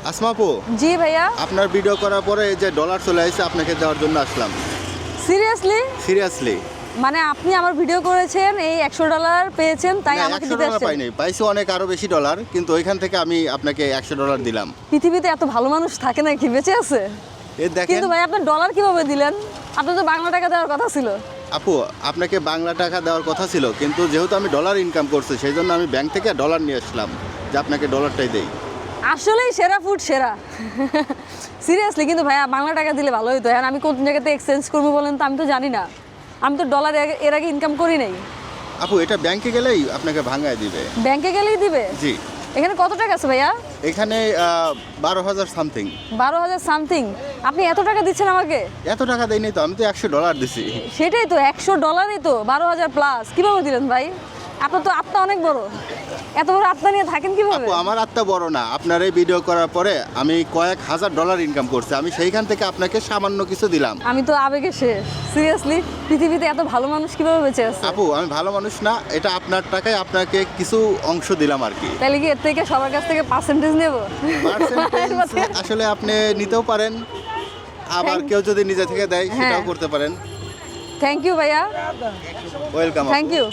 আসমা আপু, জি ভাইয়া। আপনার ভিডিও করার পরে এই যে ডলার চলে আসছে আপনাকে দেওয়ার জন্য আসলাম। সিরিয়াসলি? সিরিয়াসলি মানে আপনি আমার ভিডিও করেছেন, এই $100 পেয়েছেন, তাই আমাকে দিতে $100 আসছেন? পাইনি, পাইছি অনেক আরো বেশি ডলার, কিন্তু ওইখান থেকে আমি আপনাকে $100 দিলাম। পৃথিবীতে এত ভালো মানুষ থাকে নাকি, বেঁচে আছে? এই দেখেন কিন্তু ভাই আপনার ডলার কিভাবে দিলেন? আপনার তো বাংলা টাকা দেওয়ার কথা ছিল। আপু, আপনাকে বাংলা টাকা দেওয়ার কথা ছিল, কিন্তু যেহেতু আমি ডলার ইনকাম করছি সেই জন্য আমি ব্যাংক থেকে ডলার নিয়ে আসলাম যে আপনাকে ডলারটাই দেই। আসলেই সেরা ফুড সেরা। সিরিয়াসলি, কিন্তু ভাইয়া বাংলা টাকা দিলে ভালো হতো। আর আমি কোন জায়গাতে এক্সচেঞ্জ করবো বলেন তো, আমি তো জানি না। আমি তো ডলার এর আগে ইনকাম করি নাই। আপু, এটা ব্যাংকে গেলেই আপনাকে ভাঙায় দিবে। ব্যাংকে গেলেই দিবে? জি। এখানে কত টাকা আছে ভাইয়া? এখানে 12,000 সামথিং। 12,000 সামথিং? আপনি এত টাকা দিচ্ছেন আমাকে? এত টাকা দেয়নি তো, আমি তো $100 দিছি। সেটাই তো, $100 তো 12,000 প্লাস। কিভাবে দিলেন ভাই? আপনার তো আত্মা অনেক বড়। এত বড় আত্মা নিয়ে থাকেন কিভাবে? আপু, আমার আত্মা বড় না, আপনার এই ভিডিও করার পরে আমি কয়েক হাজার ডলার ইনকাম করছি, আমি সেইখান থেকে আপনাকে সামান্য কিছু দিলাম। আমি তো আবেগে শেষ। সিরিয়াসলি, পৃথিবীতে এত ভালো মানুষ কিভাবে বেঁচে আছে? আপু, আমি ভালো মানুষ না, এটা আপনার টাকায় আপনাকে কিছু অংশ দিলাম আর কি। তাহলে কি এর থেকে সবার কাছ থেকে পার্সেন্টেজ নেব? Percentage আসলে আপনি নিতেও পারেন, আবার কেউ যদি নিজে থেকে দেয় সেটাও করতে পারেন। থ্যাংক ইউ ভাইয়া, ওয়েলকাম। Thank you.